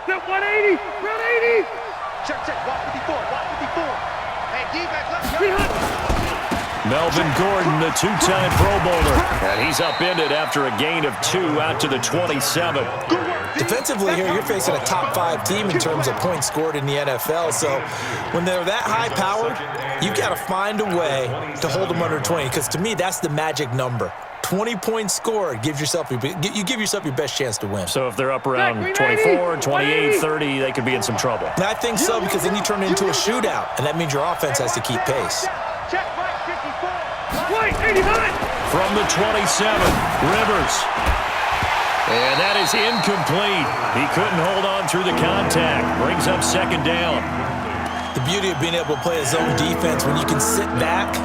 Set 180. Round 80. Check. Watch 54. Hey, defense, let's go. Melvin Gordon, the two-time Pro Bowler. And he's upended after a gain of 2 out to the 27. Defensively here, you're facing a top-5 team in terms of points scored in the NFL. So when they're that high-powered, you've got to find a way to hold them under 20. Because to me, that's the magic number. 20 points scored, you give yourself your best chance to win. So if they're up around 24, 28, 30, they could be in some trouble. And I think so, because then you turn it into a shootout, and that means your offense has to keep pace. Check right 54. White 89. From the 27, Rivers. And that is incomplete. He couldn't hold on through the contact. Brings up second down. The beauty of being able to play a zone defense, when you can sit back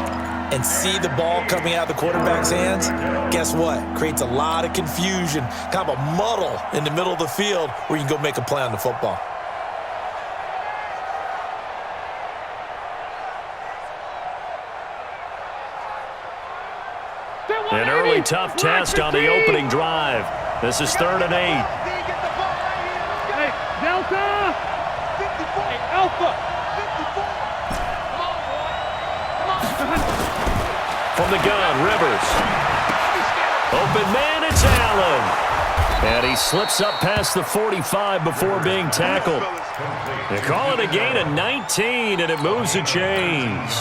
and see the ball coming out of the quarterback's hands, guess what? Creates a lot of confusion, kind of a muddle in the middle of the field where you can go make a play on the football. An early tough test on the opening drive. This is 3rd and 8. Hey, Delta. 54. Hey, Alpha. 54. Come on. From the gun, Rivers. Open man, it's Allen. And he slips up past the 45 before being tackled. They call it a gain of 19, and it moves the chains.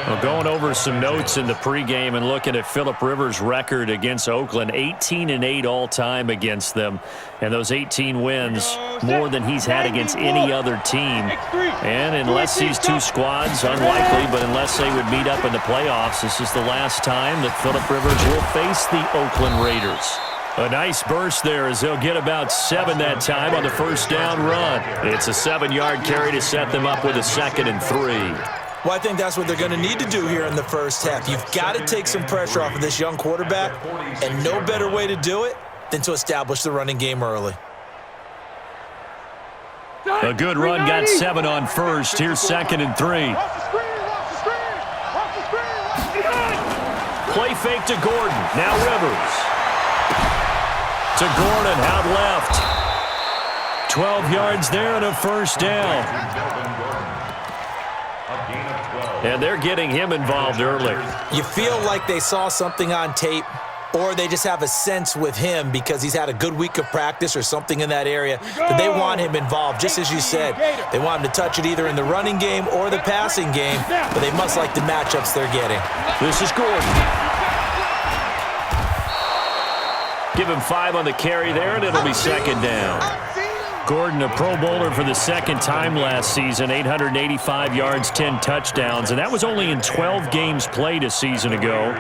Well, going over some notes in the pregame and looking at Phillip Rivers' record against Oakland, 18-8 all-time against them. And those 18 wins, more than he's had against any other team. And unless these two squads, unlikely, but unless they would meet up in the playoffs, this is the last time that Phillip Rivers will face the Oakland Raiders. A nice burst there as they'll get about 7 that time on the first down run. It's a 7-yard carry to set them up with a 2nd and 3. Well, I think that's what they're going to need to do here in the first half. You've got to take some pressure off of this young quarterback, and no better way to do it than to establish the running game early. A good run, got 7 on first. Here's 2nd and 3. Play fake to Gordon. Now Rivers. To Gordon, out left. 12 yards there and a first down. And they're getting him involved early. You feel like they saw something on tape, or they just have a sense with him because he's had a good week of practice or something in that area that they want him involved. Just as you said, they want him to touch it either in the running game or the passing game, but they must like the matchups they're getting. This is Gordon. Give him 5 on the carry there, and it'll be 2nd down. Gordon, a Pro Bowler for the 2nd time last season, 885 yards, 10 touchdowns, and that was only in 12 games played a season ago.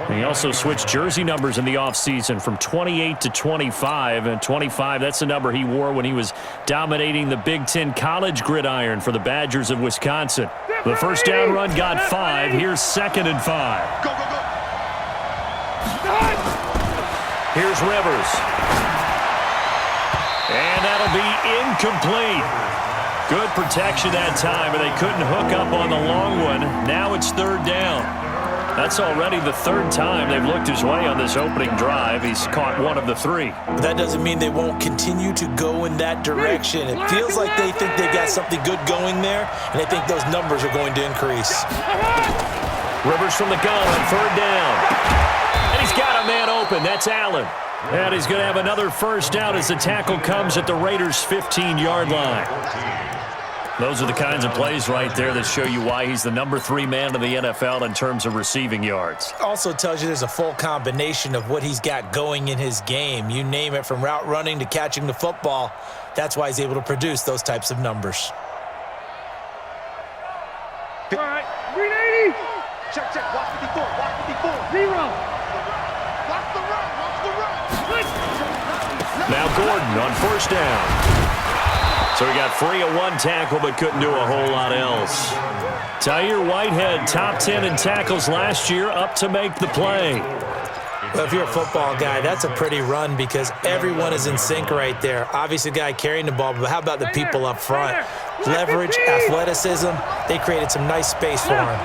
And he also switched jersey numbers in the offseason from 28 to 25, and 25, that's the number he wore when he was dominating the Big Ten college gridiron for the Badgers of Wisconsin. The first down run got 5. Here's 2nd and 5. Go. Here's Rivers. And that'll be incomplete. Good protection that time, and they couldn't hook up on the long one. Now it's 3rd down. That's already the 3rd time they've looked his way on this opening drive. He's caught 1 of the 3. But that doesn't mean they won't continue to go in that direction. It feels like they think they've got something good going there, and they think those numbers are going to increase. Rivers from the gun on 3rd down. And he's got a man open. That's Allen. And he's going to have another first down as the tackle comes at the Raiders' 15-yard line. Those are the kinds of plays right there that show you why he's the number 3 man in the NFL in terms of receiving yards. Also tells you there's a full combination of what he's got going in his game. You name it, from route running to catching the football. That's why he's able to produce those types of numbers. All right, 380. Check. Watch 54. Watch 54. 0. Watch the run. Now Gordon on first down. So he got free of 1 tackle but couldn't do a whole lot else. Tyre Whitehead, top 10 in tackles last year, up to make the play. Well, if you're a football guy, that's a pretty run because everyone is in sync right there. Obviously, the guy carrying the ball, but how about the people up front? Leverage, athleticism, they created some nice space for him.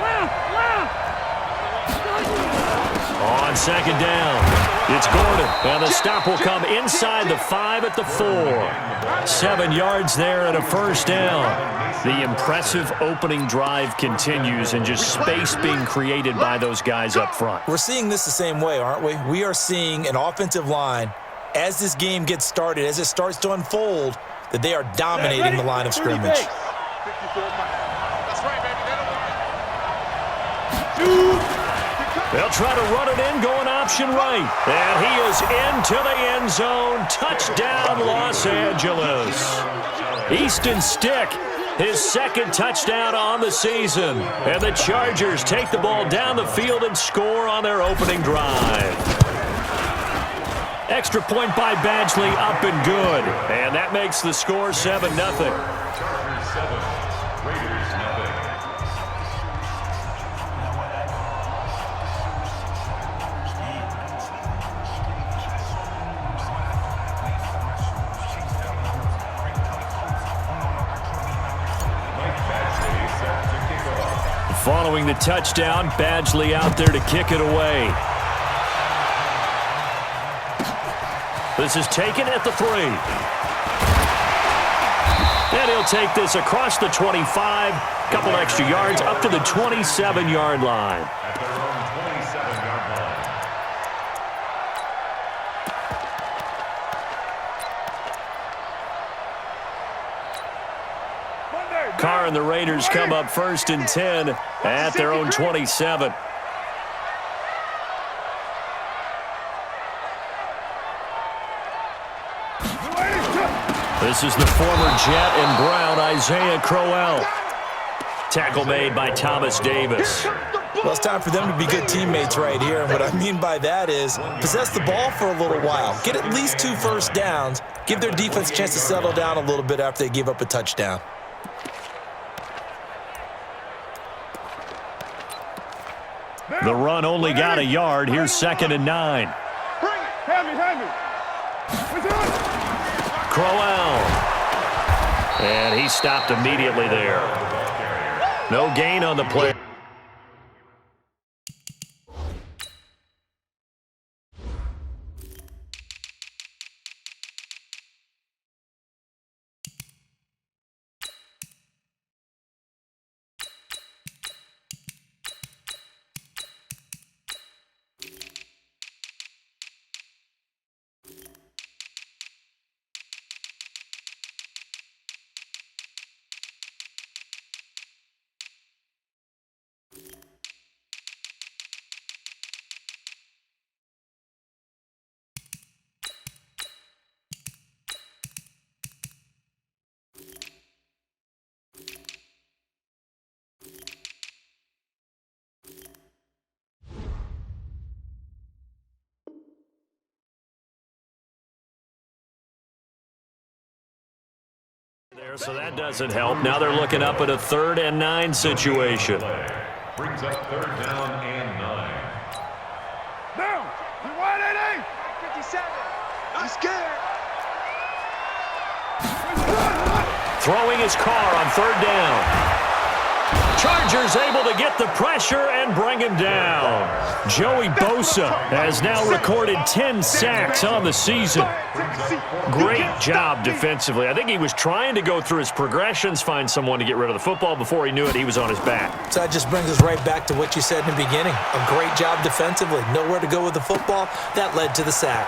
On on second down. It's Gordon, and the stop will come inside the 5 at the 4. 7 yards there and a first down. The impressive opening drive continues, and just space being created by those guys up front. We're seeing this the same way, aren't we? We are seeing an offensive line, as this game gets started, as it starts to unfold, that they are dominating the line of scrimmage. They'll try to run it in, going option right. And he is into the end zone. Touchdown, Los Angeles. Easton Stick, his second touchdown on the season. And the Chargers take the ball down the field and score on their opening drive. Extra point by Badgley, up and good. And that makes the score 7-0. Chargers 7, Raiders 0. Following the touchdown, Badgley out there to kick it away. This is taken at the 3. And he'll take this across the 25, couple extra yards up to the 27-yard line. At their own 27-yard line. Carr and the Raiders come up 1st and 10 at their own 27. This is the former Jet and Brown, Isaiah Crowell. Tackle made by Thomas Davis. Well, it's time for them to be good teammates right here. And what I mean by that is possess the ball for a little while. Get at least 2 first downs. Give their defense a chance to settle down a little bit after they give up a touchdown. The run only got a yard. Here's 2nd and 9. Hand me. Crowell. And he stopped immediately there. No gain on the play. So that doesn't help. Now they're looking up at a 3rd and 9 situation. Brings up 3rd down and 9. Down. You wide 57. I'm scared. Throwing his car on 3rd down. Chargers able to get the pressure and bring him down. Joey Bosa has now recorded 10 sacks on the season. Great job defensively. I think he was trying to go through his progressions, find someone to get rid of the football. Before he knew it, he was on his back. So that just brings us right back to what you said in the beginning. A great job defensively. Nowhere to go with the football. That led to the sack.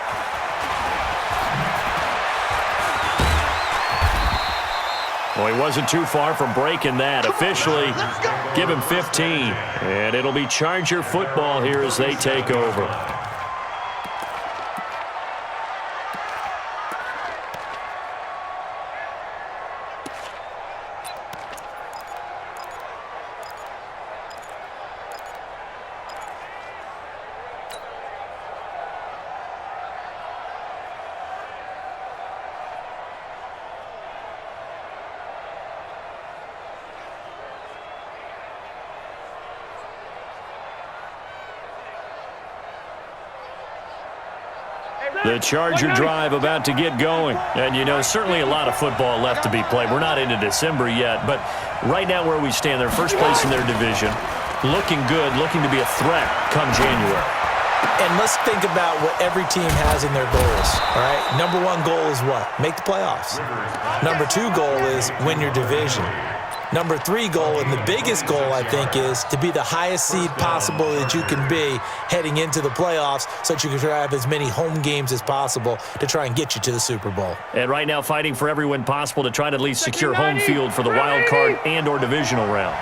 Well, he wasn't too far from breaking that. Officially, give him 15. And it'll be Charger football here as they take over. The Charger drive about to get going. And, you know, certainly a lot of football left to be played. We're not into December yet, but right now where we stand, they're first place in their division. Looking good, looking to be a threat come January. And let's think about what every team has in their goals, all right? Number one goal is what? Make the playoffs. Number two goal is win your division. Number three goal, and the biggest goal, I think, is to be the highest seed possible that you can be heading into the playoffs so that you can have as many home games as possible to try and get you to the Super Bowl. And right now fighting for every win possible to try to at least secure home field for the wild card and or divisional round.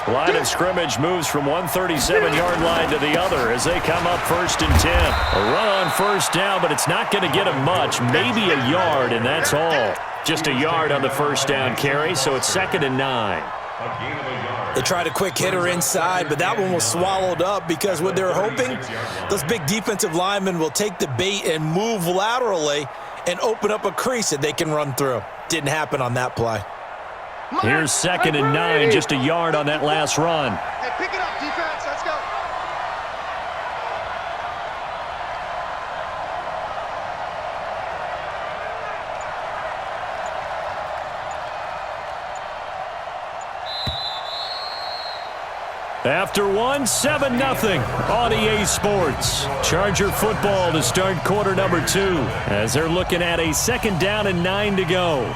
Line of scrimmage moves from one 37-yard line to the other as they come up 1st and 10. A run on first down, but it's not going to get them much, maybe a yard, and that's all. Just a yard on the first down carry, so it's 2nd and 9. They tried a quick hitter inside, but that one was swallowed up because what they're hoping, those big defensive linemen will take the bait and move laterally and open up a crease that they can run through. Didn't happen on that play. Here's 2nd and 9, just a yard on that last run. Hey, pick it up, defense. Let's go. After one, 7-0 on EA Sports. Charger football to start quarter number 2 as they're looking at a 2nd down and 9 to go.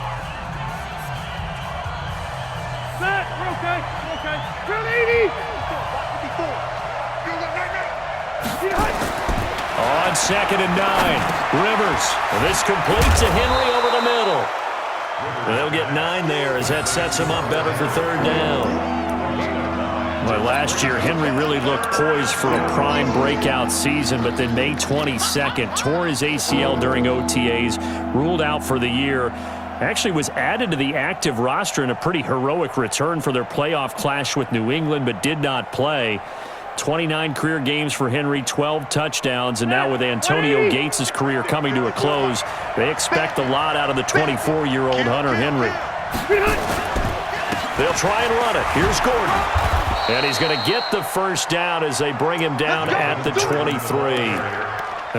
On 2nd and 9, Rivers. This completes to Henry over the middle. They'll get 9 there as that sets him up better for 3rd down. Well, last year, Henry really looked poised for a prime breakout season, but then May 22nd, tore his ACL during OTAs, ruled out for the year. Actually was added to the active roster in a pretty heroic return for their playoff clash with New England, but did not play. 29 career games for Henry, 12 touchdowns, and now with Antonio Gates' career coming to a close, they expect a lot out of the 24-year-old Hunter Henry. They'll try and run it. Here's Gordon. And he's going to get the first down as they bring him down at the 23.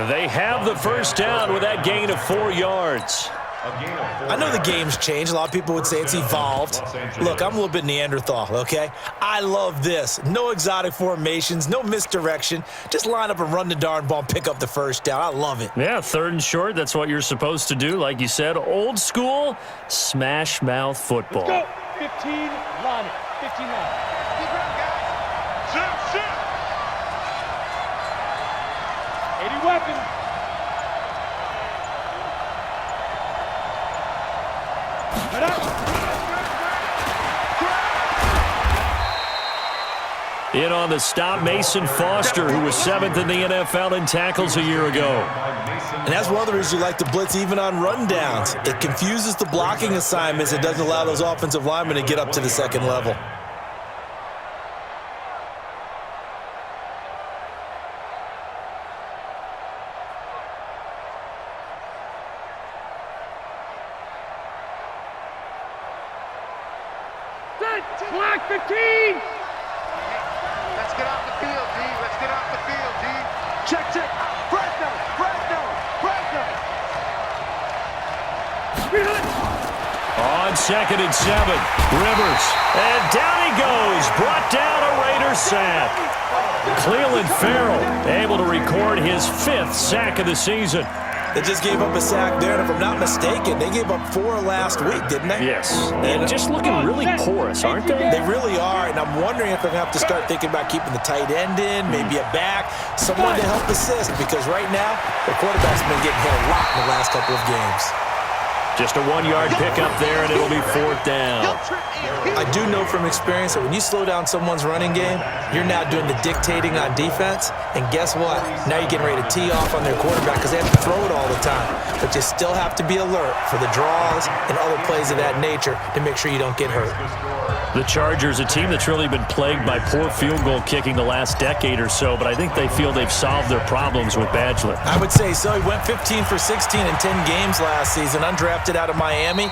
They have the first down with that gain of 4 yards. I know the game's changed. A lot of people would say it's evolved. Look, I'm a little bit Neanderthal, okay? I love this. No exotic formations, no misdirection. Just line up and run the darn ball and pick up the first down. I love it. Yeah, 3rd and short. That's what you're supposed to do. Like you said, old school, smash mouth football. Let's go. 15, line it. 15, line it. Keep it up, guys. Sit. 80 weapons. In on the stop, Mason Foster, who was 7th in the NFL in tackles a year ago. And that's one of the reasons you like to blitz even on rundowns. It confuses the blocking assignments. It doesn't allow those offensive linemen to get up to the 2nd level. Black 15! Let's get off the field, D. Let's get off the field, D. Check. Fresno. On 2nd and 7, Rivers. And down he goes. Brought down a Raider sack. Cleveland Farrell able to record his 5th sack of the season. They just gave up a sack there, and if I'm not mistaken, they gave up 4 last week, didn't they? Yes. And just looking really porous, aren't they? They really are, and I'm wondering if they're going to have to start thinking about keeping the tight end in, maybe a back, someone to help assist, because right now, the quarterback's been getting hit a lot in the last couple of games. Just a 1-yard pickup there, and it'll be 4th down. I do know from experience that when you slow down someone's running game, you're now doing the dictating on defense, and guess what? Now you're getting ready to tee off on their quarterback because they have to throw it all the time. But you still have to be alert for the draws and other plays of that nature to make sure you don't get hurt. The Chargers, a team that's really been plagued by poor field goal kicking the last decade or so, but I think they feel they've solved their problems with Badgley. I would say so. He went 15 for 16 in 10 games last season, undrafted out of Miami.